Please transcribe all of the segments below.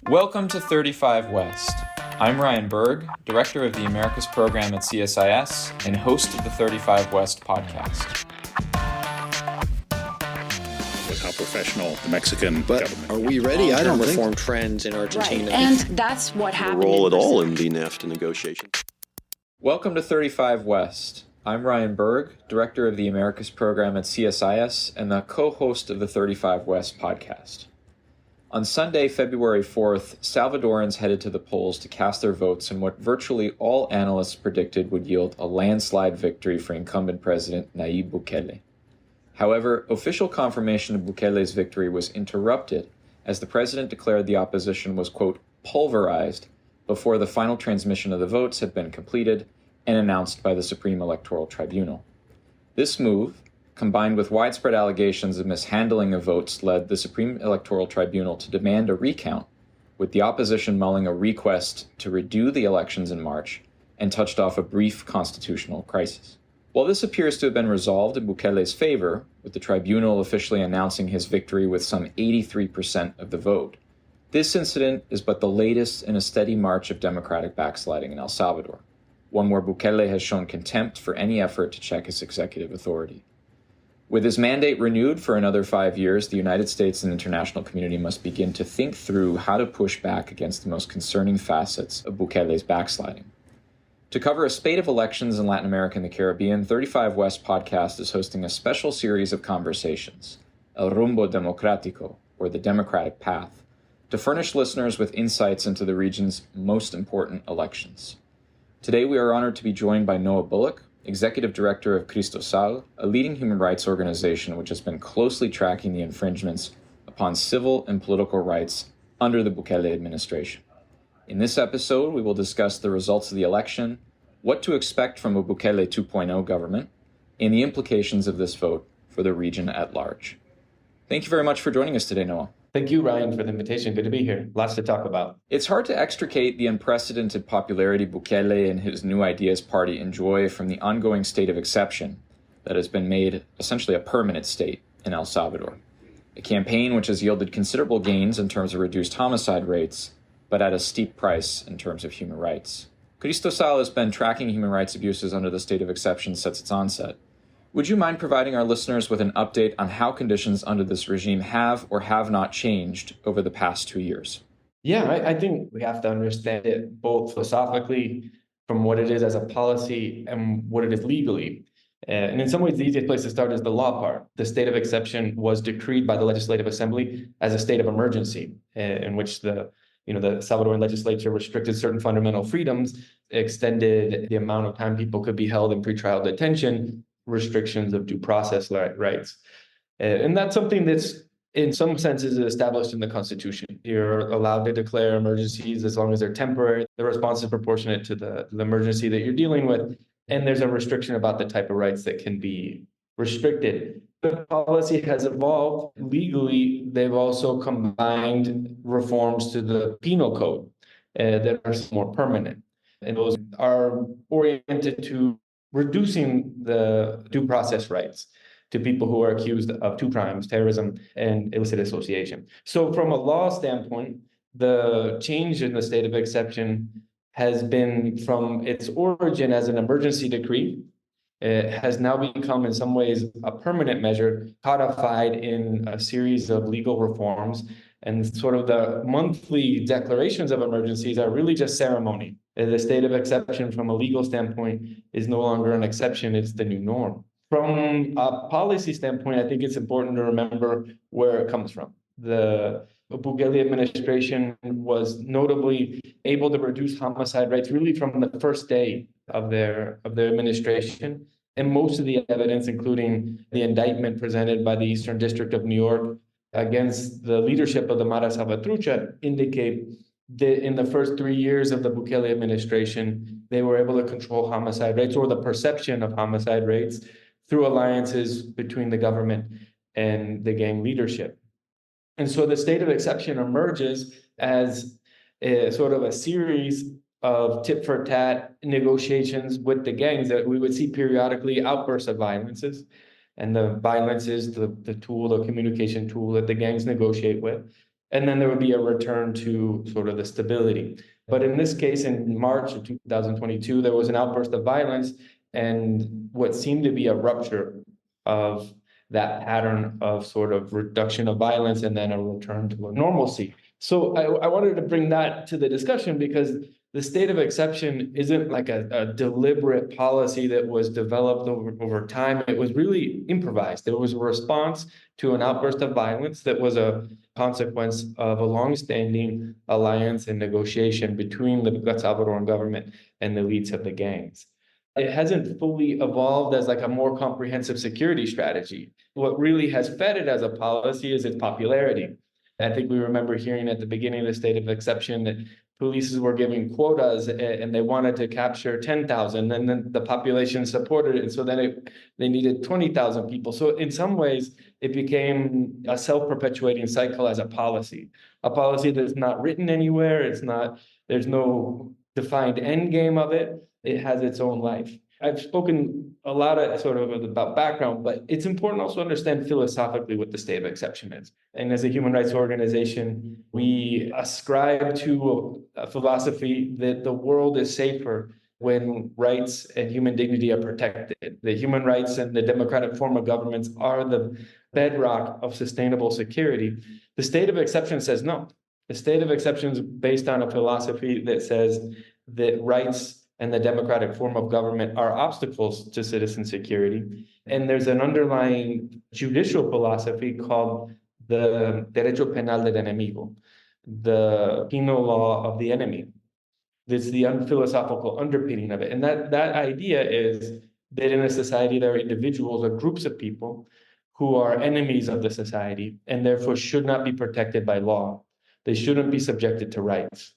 Welcome to 35 West. I'm Ryan Berg, Director of the Americas Program at CSIS and host of the 35 West podcast. With how professional the Mexican government. Are we ready? I don't reform think. trends in Argentina. Right. And that's what happened. Role at all in the NAFTA negotiations. Welcome to 35 West. I'm Ryan Berg, Director of the Americas Program at CSIS and the co-host of the 35 West podcast. On Sunday, February 4th, Salvadorans headed to the polls to cast their votes in what virtually all analysts predicted would yield a landslide victory for incumbent President Nayib Bukele. However, official confirmation of Bukele's victory was interrupted as the president declared the opposition was, quote, pulverized before the final transmission of the votes had been completed and announced by the Supreme Electoral Tribunal. This move, combined with widespread allegations of mishandling of votes, led the Supreme Electoral Tribunal to demand a recount, with the opposition mulling a request to redo the elections in March and touched off a brief constitutional crisis. While this appears to have been resolved in Bukele's favor, with the tribunal officially announcing his victory with some 83% of the vote, this incident is but the latest in a steady march of democratic backsliding in El Salvador, one where Bukele has shown contempt for any effort to check his executive authority. With his mandate renewed for another 5 years, the United States and international community must begin to think through how to push back against the most concerning facets of Bukele's backsliding. To cover a spate of elections in Latin America and the Caribbean, 35 West podcast is hosting a special series of conversations, El Rumbo Democrático, or the Democratic Path, to furnish listeners with insights into the region's most important elections. Today, we are honored to be joined by Noah Bullock, Executive Director of Cristosal, a leading human rights organization which has been closely tracking the infringements upon civil and political rights under the Bukele administration. In this episode, we will discuss the results of the election, what to expect from a Bukele 2.0 government, and the implications of this vote for the region at large. Thank you very much for joining us today, Noah. Thank you, Ryan, for the invitation. Good to be here. Lots to talk about. It's hard to extricate the unprecedented popularity Bukele and his New Ideas Party enjoy from the ongoing state of exception that has been made essentially a permanent state in El Salvador. A campaign which has yielded considerable gains in terms of reduced homicide rates, but at a steep price in terms of human rights. Cristosal has been tracking human rights abuses under the state of exception since its onset. Would you mind providing our listeners with an update on how conditions under this regime have or have not changed over the past 2 years? Yeah, I think we have to understand it both philosophically from what it is as a policy and what it is legally. And in some ways, the easiest place to start is the law part. The state of exception was decreed by the Legislative Assembly as a state of emergency, in which the Salvadoran legislature restricted certain fundamental freedoms, extended the amount of time people could be held in pretrial detention, restrictions of due process rights. And that's something that's, in some senses, established in the Constitution. You're allowed to declare emergencies as long as they're temporary. The response is proportionate to the emergency that you're dealing with. And there's a restriction about the type of rights that can be restricted. The policy has evolved. Legally, they've also combined reforms to the penal code that are more permanent. And those are oriented to reducing the due process rights to people who are accused of two crimes, terrorism and illicit association. So from a law standpoint, the change in the state of exception has been from its origin as an emergency decree. It has now become in some ways a permanent measure codified in a series of legal reforms, and sort of the monthly declarations of emergencies are really just ceremony. The state of exception from a legal standpoint is no longer an exception, it's the new norm. From a policy standpoint, I think it's important to remember where it comes from. The Bukele administration was notably able to reduce homicide rates really from the first day of their administration. And most of the evidence, including the indictment presented by the Eastern District of New York against the leadership of the Mara Salvatrucha, indicate that in the first 3 years of the Bukele administration, they were able to control homicide rates or the perception of homicide rates through alliances between the government and the gang leadership. And so the state of exception emerges as a sort of a series of tit-for-tat negotiations with the gangs that we would see periodically outbursts of violences. And the violence is the tool, the communication tool that the gangs negotiate with. And then there would be a return to sort of the stability. But in this case, in March of 2022, there was an outburst of violence and what seemed to be a rupture of that pattern of sort of reduction of violence and then a return to normalcy. So I wanted to bring that to the discussion because the state of exception isn't like a deliberate policy that was developed over time. It was really improvised. It was a response to an outburst of violence that was a consequence of a longstanding alliance and negotiation between the Salvadoran government and the elites of the gangs. It hasn't fully evolved as like a more comprehensive security strategy. What really has fed it as a policy is its popularity. I think we remember hearing at the beginning of the state of exception that police were giving quotas and they wanted to capture 10,000 and then the population supported it. And so then they needed 20,000 people. So in some ways, it became a self-perpetuating cycle as a policy that's not written anywhere. There's no defined end game of it. It has its own life. I've spoken a lot of sort of about background, but it's important also to understand philosophically what the state of exception is. And as a human rights organization, we ascribe to a philosophy that the world is safer when rights and human dignity are protected. The human rights and the democratic form of governments are the bedrock of sustainable security. The state of exception says no. The state of exception is based on a philosophy that says that rights and the democratic form of government are obstacles to citizen security. And there's an underlying judicial philosophy called the Derecho Penal del Enemigo, the penal law of the enemy. That's the unphilosophical underpinning of it. And that idea is that in a society, there are individuals or groups of people who are enemies of the society and therefore should not be protected by law. They shouldn't be subjected to rights.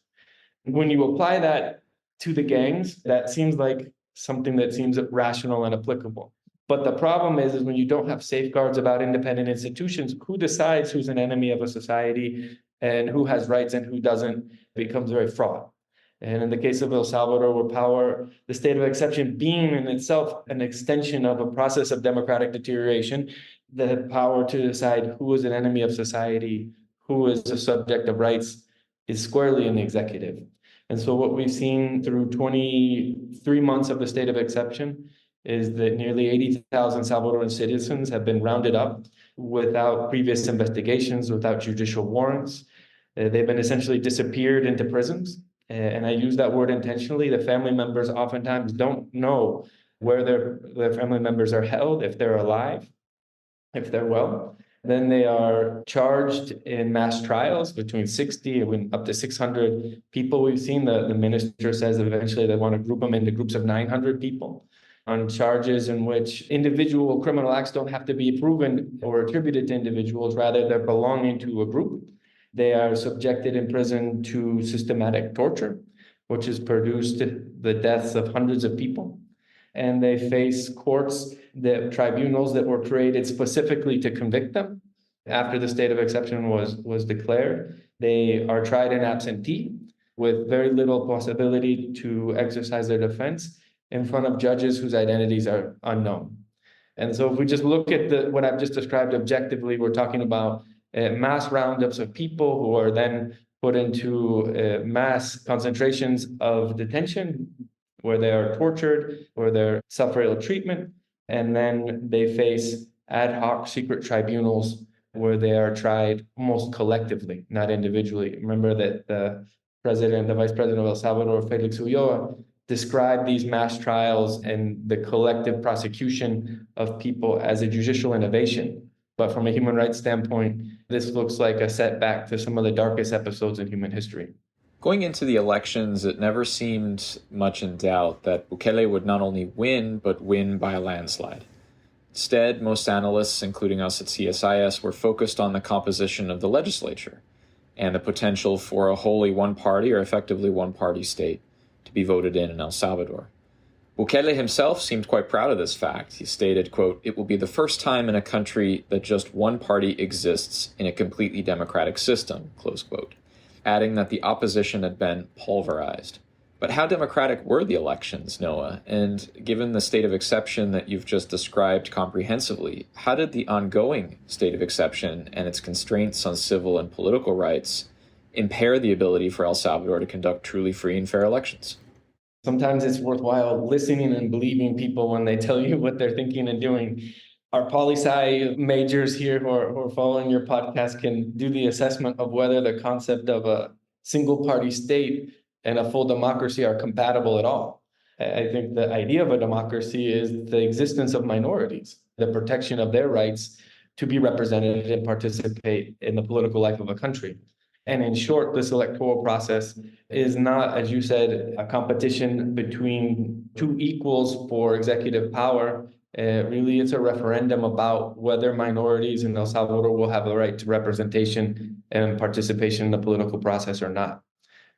When you apply that to the gangs, that seems like something that seems rational and applicable. But the problem is when you don't have safeguards about independent institutions, who decides who's an enemy of a society and who has rights and who doesn't becomes very fraught. And in the case of El Salvador, where the state of exception being in itself an extension of a process of democratic deterioration, the power to decide who is an enemy of society, who is a subject of rights, is squarely in the executive. And so what we've seen through 23 months of the state of exception is that nearly 80,000 Salvadoran citizens have been rounded up without previous investigations, without judicial warrants. They've been essentially disappeared into prisons. And I use that word intentionally. The family members oftentimes don't know where their family members are held, if they're alive, if they're well. Then they are charged in mass trials between 60 and up to 600 people. We've seen the minister says eventually they want to group them into groups of 900 people on charges in which individual criminal acts don't have to be proven or attributed to individuals. Rather, they're belonging to a group. They are subjected in prison to systematic torture, which has produced the deaths of hundreds of people. And they face tribunals that were created specifically to convict them. After the state of exception was declared, they are tried in absentee with very little possibility to exercise their defense in front of judges whose identities are unknown. And so if we just look at what I've just described objectively, we're talking about mass roundups of people who are then put into mass concentrations of detention, where they are tortured, where they suffer ill treatment, and then they face ad hoc secret tribunals where they are tried almost collectively, not individually. Remember that the vice president of El Salvador, Felix Ulloa, described these mass trials and the collective prosecution of people as a judicial innovation. But from a human rights standpoint, this looks like a setback to some of the darkest episodes in human history. Going into the elections, it never seemed much in doubt that Bukele would not only win, but win by a landslide. Instead, most analysts, including us at CSIS, were focused on the composition of the legislature and the potential for a wholly one-party or effectively one-party state to be voted in El Salvador. Bukele himself seemed quite proud of this fact. He stated, quote, "It will be the first time in a country that just one party exists in a completely democratic system," close quote, adding that the opposition had been pulverized. But how democratic were the elections, Noah? And given the state of exception that you've just described comprehensively, how did the ongoing state of exception and its constraints on civil and political rights impair the ability for El Salvador to conduct truly free and fair elections? Sometimes it's worthwhile listening and believing people when they tell you what they're thinking and doing. Our poli-sci majors here who are following your podcast can do the assessment of whether the concept of a single party state and a full democracy are compatible at all. I think the idea of a democracy is the existence of minorities, the protection of their rights to be represented and participate in the political life of a country. And in short, this electoral process is not, as you said, a competition between two equals for executive power. Really, it's a referendum about whether minorities in El Salvador will have the right to representation and participation in the political process or not.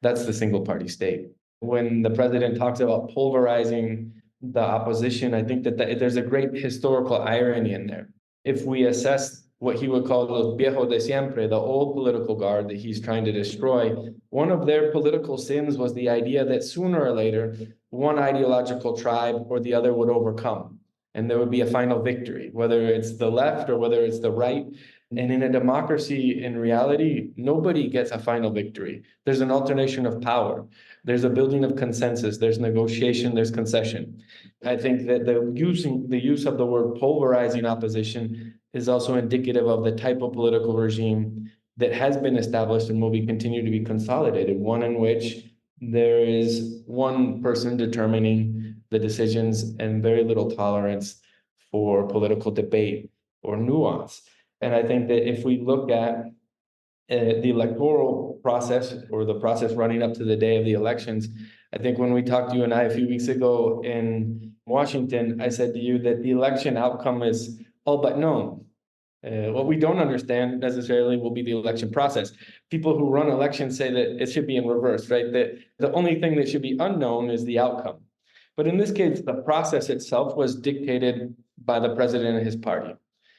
That's the single party state. When the president talks about pulverizing the opposition, I think that there's a great historical irony in there. If we assess what he would call los viejos de siempre, the old political guard that he's trying to destroy, one of their political sins was the idea that sooner or later, one ideological tribe or the other would overcome, and there would be a final victory, whether it's the left or whether it's the right. And in a democracy, in reality, nobody gets a final victory. There's an alternation of power. There's a building of consensus. There's negotiation. There's concession. I think that the use of the word pulverizing opposition is also indicative of the type of political regime that has been established and will be continued to be consolidated, one in which there is one person determining the decisions and very little tolerance for political debate or nuance. And I think that if we look at the electoral process or the process running up to the day of the elections, I think when we talked to you and I a few weeks ago in Washington, I said to you that the election outcome is all but known. What we don't understand necessarily will be the election process. People who run elections say that it should be in reverse, right? That the only thing that should be unknown is the outcome. But in this case, the process itself was dictated by the president and his party.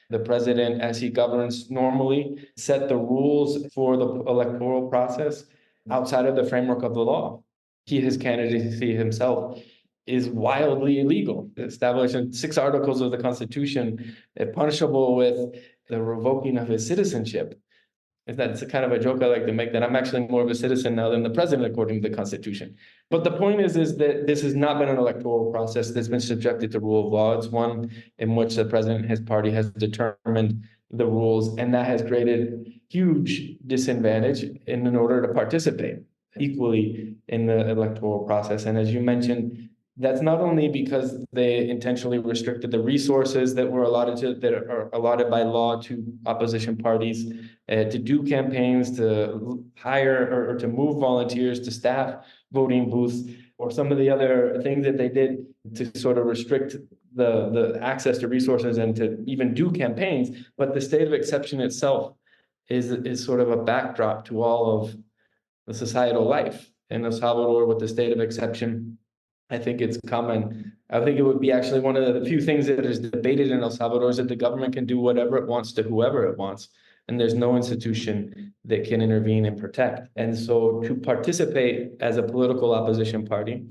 The president, as he governs normally, set the rules for the electoral process outside of the framework of the law. His candidacy himself is wildly illegal, established in 6 articles of the Constitution, punishable with the revoking of his citizenship. That's a kind of a joke I like to make, that I'm actually more of a citizen now than the president, according to the Constitution. But the point is that this has not been an electoral process that's been subjected to rule of law. It's one in which the president and his party has determined the rules, and that has created huge disadvantage in order to participate equally in the electoral process. And as you mentioned, that's not only because they intentionally restricted the resources that were that are allotted by law to opposition parties to do campaigns, to hire or to move volunteers to staff voting booths, or some of the other things that they did to sort of restrict the access to resources and to even do campaigns. But the state of exception itself is sort of a backdrop to all of the societal life in El Salvador. With the state of exception, I think it's common. I think it would be actually one of the few things that is debated in El Salvador is that the government can do whatever it wants to whoever it wants, and there's no institution that can intervene and protect. And so to participate as a political opposition party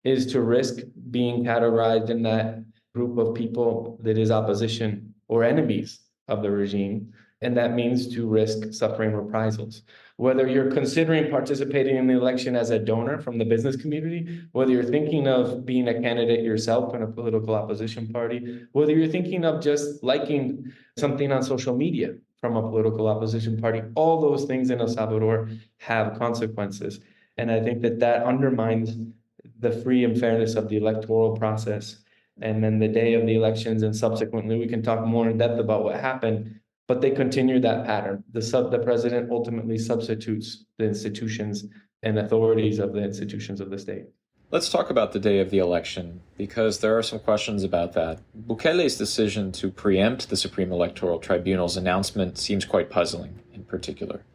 is to risk being categorized in that group of people that is opposition or enemies of the regime. And that means to risk suffering reprisals. Whether you're considering participating in the election as a donor from the business community, whether you're thinking of being a candidate yourself in a political opposition party, whether you're thinking of just liking something on social media from a political opposition party, all those things in El Salvador have consequences. And I think that undermines the free and fairness of the electoral process. And then the day of the elections and subsequently, we can talk more in depth about what happened. But they continue that pattern. The president ultimately substitutes the institutions and authorities of the institutions of the state. Let's talk about the day of the election, because there are some questions about that. Bukele's decision to preempt the Supreme Electoral Tribunal's announcement seems quite puzzling in particular.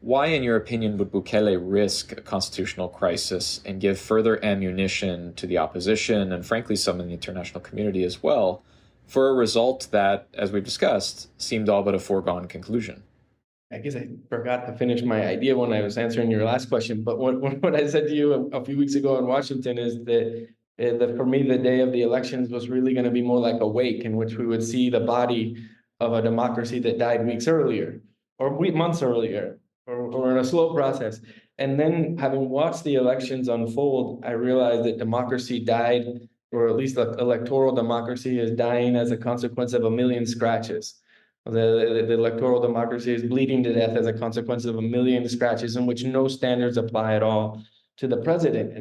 Why, in your opinion, would Bukele risk a constitutional crisis and give further ammunition to the opposition and, frankly, some in the international community as well, for a result that, as we've discussed, seemed all but a foregone conclusion? I guess I forgot to finish my idea when I was answering your last question, but what I said to you a few weeks ago in Washington is that for me, the day of the elections was really going to be more like a wake in which we would see the body of a democracy that died weeks earlier or months earlier or in a slow process. And then having watched the elections unfold, I realized that democracy died, or at least electoral democracy is dying as a consequence of a million scratches. The electoral democracy is bleeding to death as a consequence of a million scratches in which no standards apply at all to the president.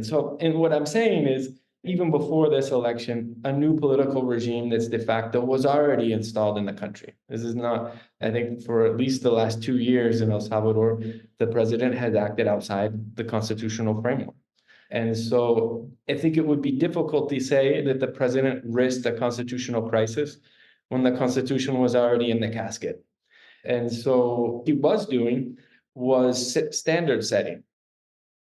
And what I'm saying is, even before this election, a new political regime that's de facto was already installed in the country. This is not, I think, for at least the last 2 years in El Salvador, the president has acted outside the constitutional framework. And so I think it would be difficult to say that the president risked a constitutional crisis when the Constitution was already in the casket. And so what he was doing was standard setting.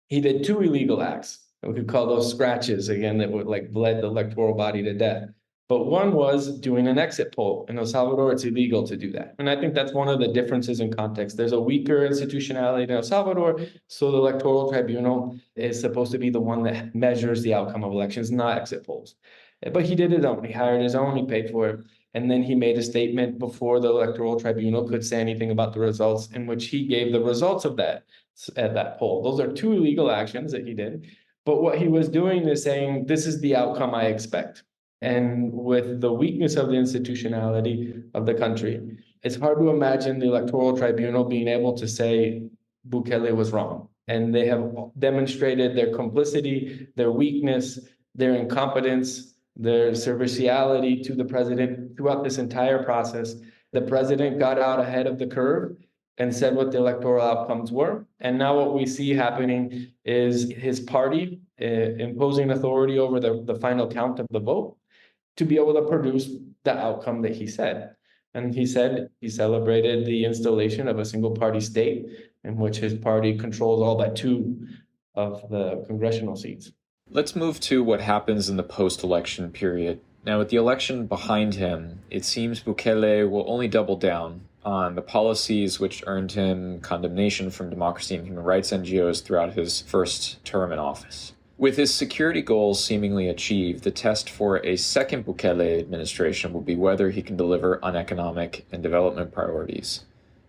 He did 2 illegal acts. We could call those scratches, again, that would like bled the electoral body to death. But one was doing an exit poll. In El Salvador, it's illegal to do that. And I think that's one of the differences in context. There's a weaker institutionality in El Salvador, so the Electoral Tribunal is supposed to be the one that measures the outcome of elections, not exit polls. But he did his own. He hired his own, he paid for it. And then he made a statement before the Electoral Tribunal could say anything about the results, in which he gave the results of that at that poll. Those are 2 illegal actions that he did. But what he was doing is saying, this is the outcome I expect. And with the weakness of the institutionality of the country, it's hard to imagine the Electoral Tribunal being able to say Bukele was wrong. And they have demonstrated their complicity, their weakness, their incompetence, their serviciality to the president throughout this entire process. The president got out ahead of the curve and said what the electoral outcomes were. And now what we see happening is his party imposing authority over the final count of the vote to be able to produce the outcome that he said. And he said he celebrated the installation of a single party state in which his party controls all but 2 of the congressional seats. Let's move to what happens in the post-election period. Now, with the election behind him, it seems Bukele will only double down on the policies which earned him condemnation from democracy and human rights NGOs throughout his first term in office. With his security goals seemingly achieved, the test for a second Bukele administration will be whether he can deliver on economic and development priorities.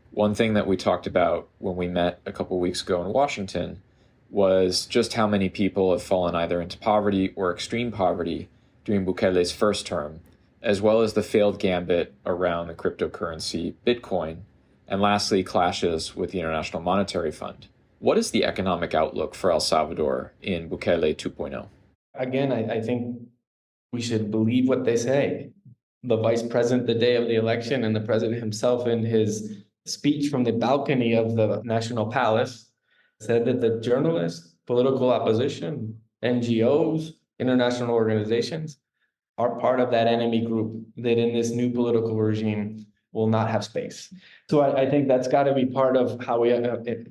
One thing that we talked about when we met a couple weeks ago in Washington was just how many people have fallen either into poverty or extreme poverty during Bukele's first term, as well as the failed gambit around the cryptocurrency Bitcoin, and lastly, clashes with the International Monetary Fund. What is the economic outlook for El Salvador in Bukele 2.0? Again, I think we should believe what they say. The vice president the day of the election and the president himself in his speech from the balcony of the National Palace said that the journalists, political opposition, NGOs, international organizations are part of that enemy group that in this new political regime will not have space. So I think that's got to be part of how we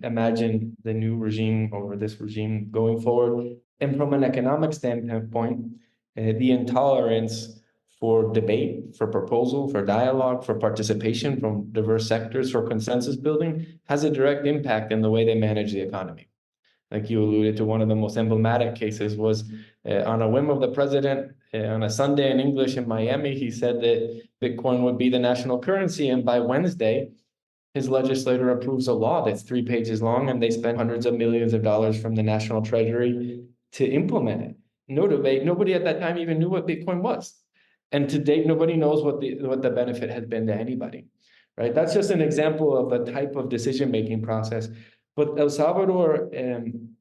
imagine the new regime or this regime going forward. And from an economic standpoint, the intolerance for debate, for proposal, for dialogue, for participation from diverse sectors, for consensus building has a direct impact in the way they manage the economy. Like you alluded to, one of the most emblematic cases was on a whim of the president on a Sunday in English in Miami, he said that Bitcoin would be the national currency. And by Wednesday, his legislator approves a law that's 3 pages long, and they spend hundreds of millions of dollars from the national treasury to implement it. No debate. Nobody at that time even knew what Bitcoin was. And to date, nobody knows what the benefit has been to anybody, right? That's just an example of the type of decision-making process. But El Salvador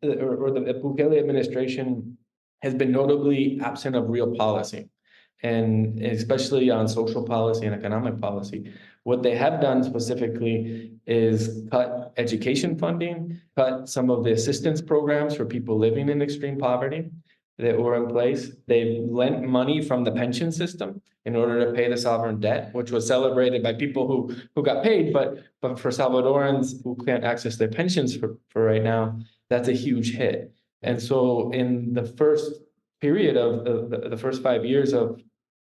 or the Bukele administration has been notably absent of real policy, and especially on social policy and economic policy. What they have done specifically is cut education funding, cut some of the assistance programs for people living in extreme poverty that were in place. They've lent money from the pension system in order to pay the sovereign debt, which was celebrated by people who got paid, but for Salvadorans who can't access their pensions for right now, that's a huge hit. And so in the first period of the first 5 years of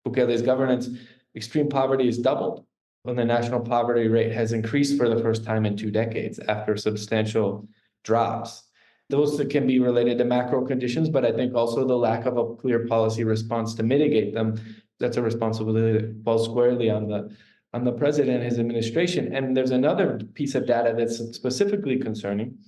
Bukele's governance, extreme poverty is doubled. when the national poverty rate has increased for the first time in 2 decades after substantial drops. Those that can be related to macro conditions, but I think also the lack of a clear policy response to mitigate them. That's a responsibility that falls squarely on the president and his administration. And there's another piece of data that's specifically concerning,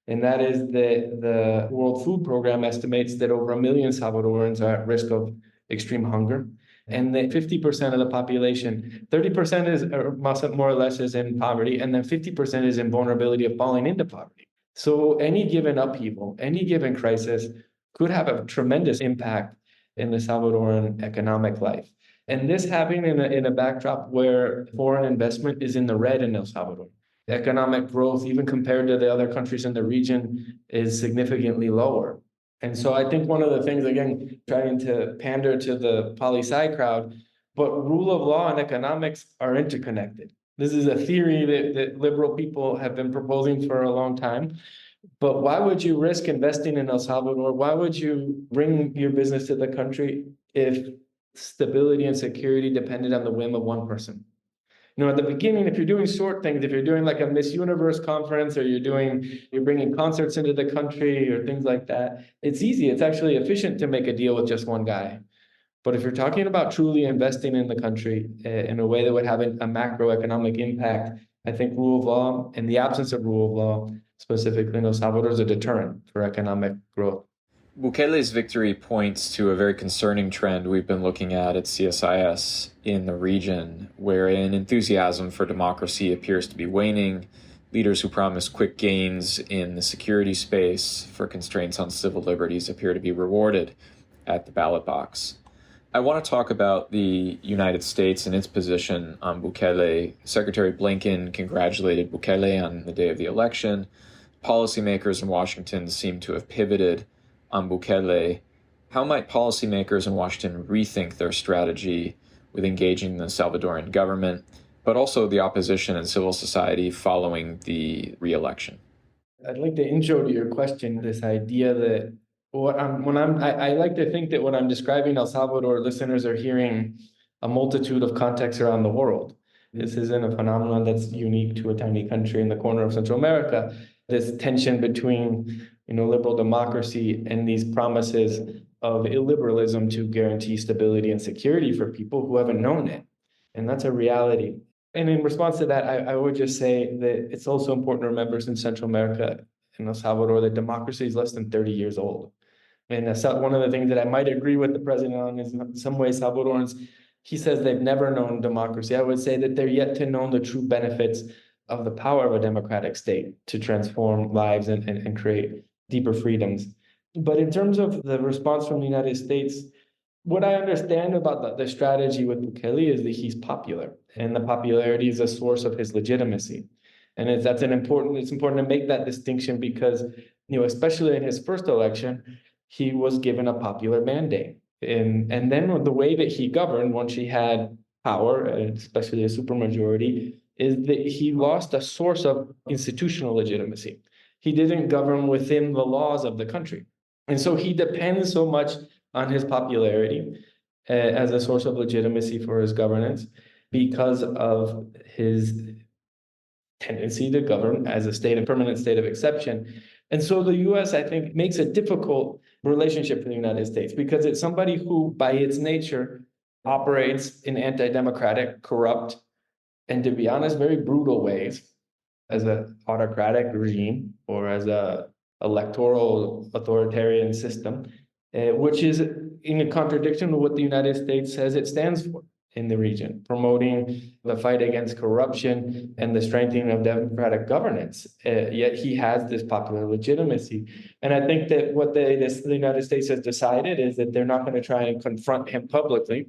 and that is that the World Food Program estimates that over 1 million Salvadorans are at risk of extreme hunger, and that 50% of the population, 30% is more or less is in poverty, and then 50% is in vulnerability of falling into poverty. So any given upheaval, any given crisis could have a tremendous impact in the Salvadoran economic life. And this happening in a backdrop where foreign investment is in the red in El Salvador. Economic growth, even compared to the other countries in the region, is significantly lower. And so I think one of the things, again, trying to pander to the poli-sci crowd, but rule of law and economics are interconnected. This is a theory that liberal people have been proposing for a long time. But why would you risk investing in El Salvador? Why would you bring your business to the country if stability and security depended on the whim of one person? You know, at the beginning, if you're doing short things, if you're doing like a Miss Universe conference, or you're bringing concerts into the country or things like that, it's easy. It's actually efficient to make a deal with just one guy. But if you're talking about truly investing in the country in a way that would have a macroeconomic impact, I think rule of law and the absence of rule of law, specifically in El Salvador, is a deterrent for economic growth. Bukele's victory points to a very concerning trend we've been looking at CSIS in the region, wherein enthusiasm for democracy appears to be waning. Leaders who promise quick gains in the security space for constraints on civil liberties appear to be rewarded at the ballot box. I want to talk about the United States and its position on Bukele. Secretary Blinken congratulated Bukele on the day of the election. Policymakers in Washington seem to have pivoted on Bukele. How might policymakers in Washington rethink their strategy with engaging the Salvadoran government, but also the opposition and civil society following the re-election? I'd like to intro to your question this idea that I like to think that when I'm describing El Salvador, listeners are hearing a multitude of contexts around the world. This isn't a phenomenon that's unique to a tiny country in the corner of Central America. This tension between, liberal democracy and these promises of illiberalism to guarantee stability and security for people who haven't known it. And that's a reality. And in response to that, I would just say that it's also important to remember, in Central America and El Salvador, that democracy is less than 30 years old. And that's one of the things that I might agree with the president on is, in some ways, Salvadorans, he says they've never known democracy. I would say that they're yet to know the true benefits of the power of a democratic state to transform lives and create deeper freedoms. But in terms of the response from the United States, what I understand about the strategy with Bukele is that he's popular, and the popularity is a source of his legitimacy. And it's important to make that distinction because, especially in his first election, he was given a popular mandate. And then the way that he governed, once he had power, especially a supermajority, is that he lost a source of institutional legitimacy. He didn't govern within the laws of the country. And so he depends so much on his popularity as a source of legitimacy for his governance because of his tendency to govern as a permanent state of exception. And so the US, I think, makes a difficult relationship for the United States because it's somebody who, by its nature, operates in anti-democratic, corrupt, and, to be honest, very brutal ways as an autocratic regime or as a electoral authoritarian system, which is in contradiction to what the United States says it stands for in the region, promoting the fight against corruption and the strengthening of democratic governance. Yet he has this popular legitimacy. And I think that what the United States has decided is that they're not going to try and confront him publicly,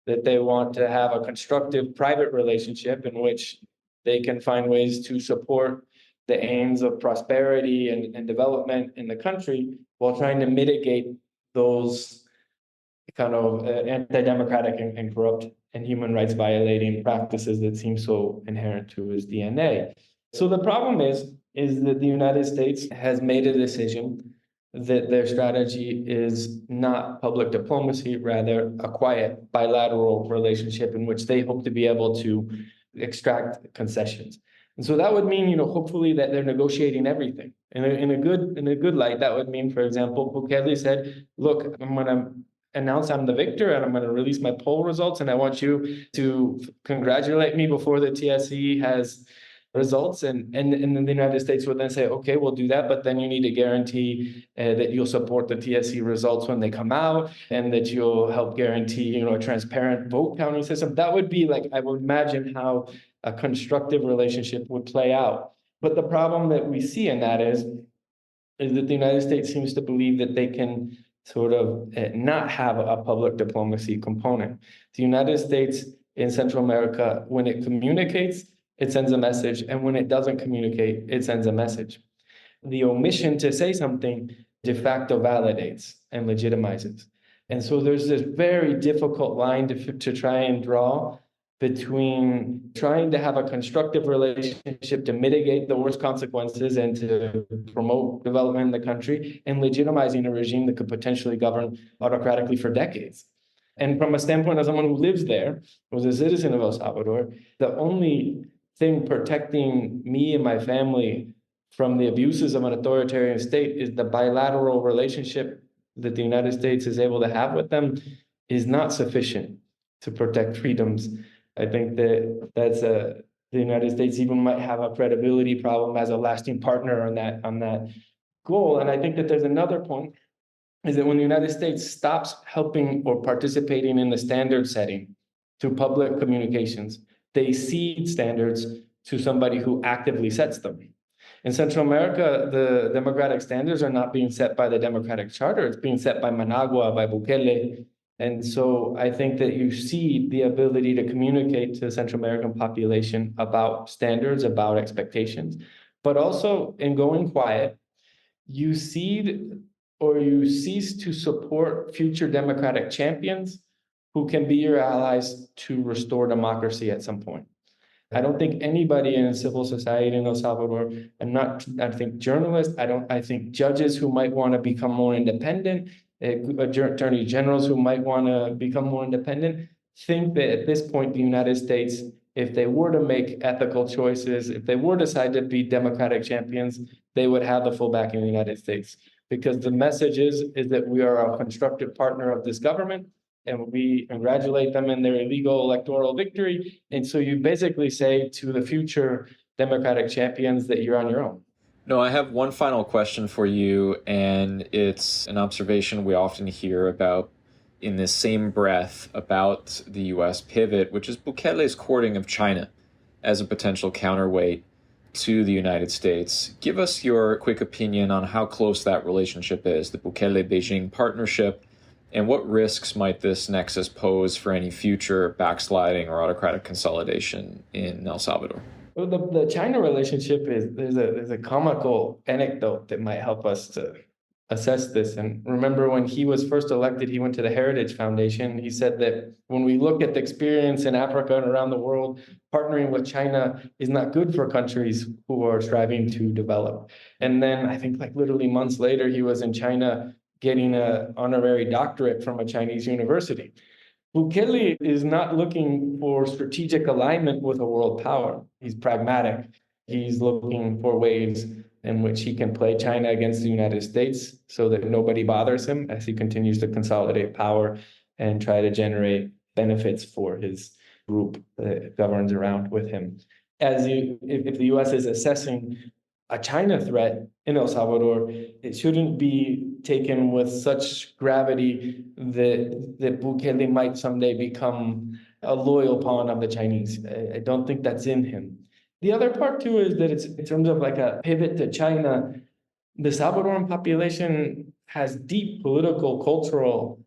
that they want to have a constructive private relationship in which they can find ways to support the aims of prosperity and development in the country while trying to mitigate those kind of anti-democratic and corrupt and human rights violating practices that seem so inherent to his DNA. So the problem is that the United States has made a decision that their strategy is not public diplomacy, rather a quiet bilateral relationship in which they hope to be able to extract concessions. And so that would mean, hopefully that they're negotiating everything. In a good light, that would mean, for example, Bukele said, look, I'm going to announce I'm the victor and I'm going to release my poll results, and I want you to congratulate me before the TSE has results, and then the United States would then say, okay, we'll do that, but then you need to guarantee that you'll support the TSE results when they come out, and that you'll help guarantee, a transparent vote counting system. That would be like, I would imagine how a constructive relationship would play out. But the problem that we see in that is that the United States seems to believe that they can sort of not have a public diplomacy component. The United States in Central America, when it communicates, it sends a message, and when it doesn't communicate, it sends a message. The omission to say something de facto validates and legitimizes. And so there's this very difficult line to try and draw between trying to have a constructive relationship to mitigate the worst consequences and to promote development in the country, and legitimizing a regime that could potentially govern autocratically for decades. And from a standpoint of someone who lives there, was a citizen of El Salvador, the only thing protecting me and my family from the abuses of an authoritarian state is the bilateral relationship that the United States is able to have with them is not sufficient to protect freedoms. I think the United States even might have a credibility problem as a lasting partner on that goal. And I think that there's another point, is that when the United States stops helping or participating in the standard setting through public communications, they cede standards to somebody who actively sets them. In Central America, the democratic standards are not being set by the Democratic Charter. It's being set by Managua, by Bukele. And so I think that you see the ability to communicate to the Central American population about standards, about expectations, but also in going quiet, you cede or you cease to support future democratic champions who can be your allies to restore democracy at some point. I don't think anybody in civil society in El Salvador, I think journalists, I think judges who might want to become more independent, attorney generals who might want to become more independent, think that at this point, the United States, if they were to make ethical choices, if they were to decide to be democratic champions, they would have the full backing of the United States. Because the message is that we are a constructive partner of this government, and we congratulate them in their illegal electoral victory. And so you basically say to the future democratic champions that you're on your own. No, I have one final question for you, and it's an observation we often hear about in this same breath about the U.S. pivot, which is Bukele's courting of China as a potential counterweight to the United States. Give us your quick opinion on how close that relationship is, the Bukele-Beijing partnership, and what risks might this nexus pose for any future backsliding or autocratic consolidation in El Salvador? Well, the China relationship there's a comical anecdote that might help us to assess this. And remember, when he was first elected, he went to the Heritage Foundation. He said that when we look at the experience in Africa and around the world, partnering with China is not good for countries who are striving to develop. And then I think like literally months later, he was in China getting an honorary doctorate from a Chinese university. Bukele is not looking for strategic alignment with a world power. He's pragmatic. He's looking for ways in which he can play China against the United States so that nobody bothers him as he continues to consolidate power and try to generate benefits for his group that governs around with him. If the US is assessing a China threat in El Salvador, it shouldn't be taken with such gravity that Bukele might someday become a loyal pawn of the Chinese. I don't think that's in him. The other part too is that it's in terms of like a pivot to China, the Salvadoran population has deep political, cultural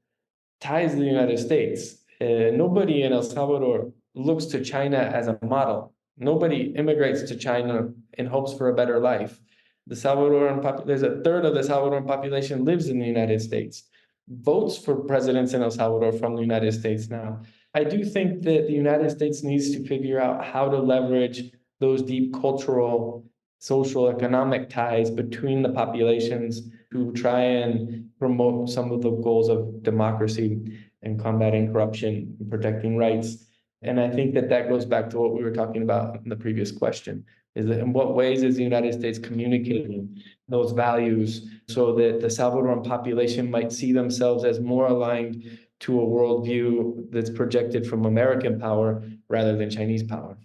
ties to the United States. Nobody in El Salvador looks to China as a model. Nobody immigrates to China in hopes for a better life. There's a third of the Salvadoran population lives in the United States, votes for presidents in El Salvador from the United States now. I do think that the United States needs to figure out how to leverage those deep cultural, social, economic ties between the populations to try and promote some of the goals of democracy and combating corruption and protecting rights. And I think that goes back to what we were talking about in the previous question, is that in what ways is the United States communicating those values so that the Salvadoran population might see themselves as more aligned to a worldview that's projected from American power rather than Chinese power.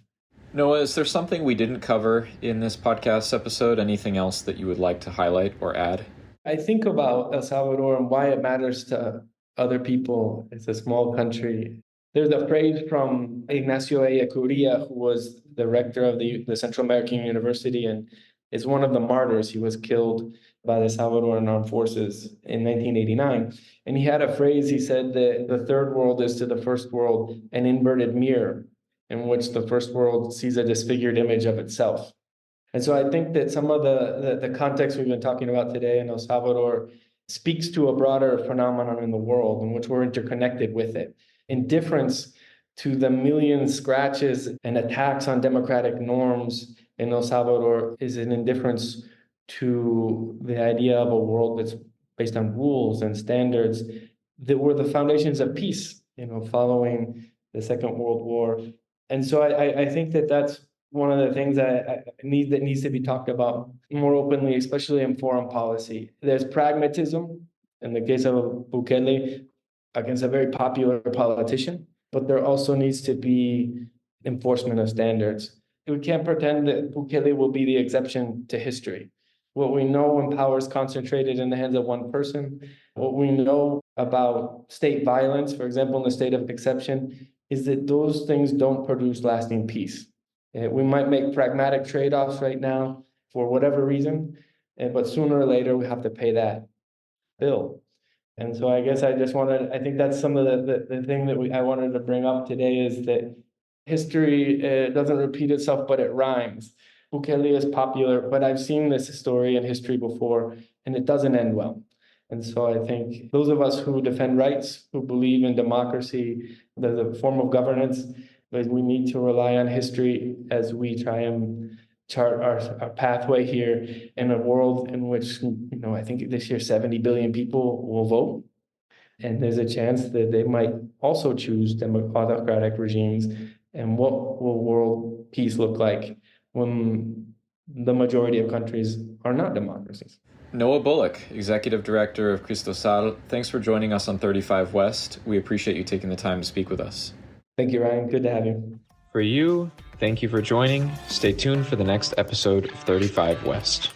Noah, is there something we didn't cover in this podcast episode? Anything else that you would like to highlight or add? I think about El Salvador and why it matters to other people. It's a small country. There's a phrase from Ignacio Ellacuría, who was the rector of the Central American University and is one of the martyrs. He was killed by the Salvadoran armed forces in 1989. And he had a phrase, he said that the third world is to the first world an inverted mirror, in which the first world sees a disfigured image of itself. And so I think that some of the context we've been talking about today in El Salvador speaks to a broader phenomenon in the world in which we're interconnected with it. Indifference to the million scratches and attacks on democratic norms in El Salvador is an indifference to the idea of a world that's based on rules and standards that were the foundations of peace, following the Second World War. And so I think that that's one of the things that needs to be talked about more openly, especially in foreign policy. There's pragmatism in the case of Bukele against a very popular politician, but there also needs to be enforcement of standards. We can't pretend that Bukele will be the exception to history. What we know when power is concentrated in the hands of one person, what we know about state violence, for example, in the state of exception, is that those things don't produce lasting peace. We might make pragmatic trade-offs right now for whatever reason, but sooner or later we have to pay that bill. And so I guess I think that's some of the thing that I wanted to bring up today, is that history doesn't repeat itself, but it rhymes. Bukele is popular, but I've seen this story in history before, and it doesn't end well. And so I think those of us who defend rights, who believe in democracy, the form of governance, but we need to rely on history as we try and chart our pathway here in a world in which, I think this year 70 billion people will vote. And there's a chance that they might also choose autocratic regimes. And what will world peace look like when the majority of countries are not democracies? Noah Bullock, Executive Director of Cristosal, thanks for joining us on 35 West. We appreciate you taking the time to speak with us. Thank you, Ryan. Good to have you. For you, thank you for joining. Stay tuned for the next episode of 35 West.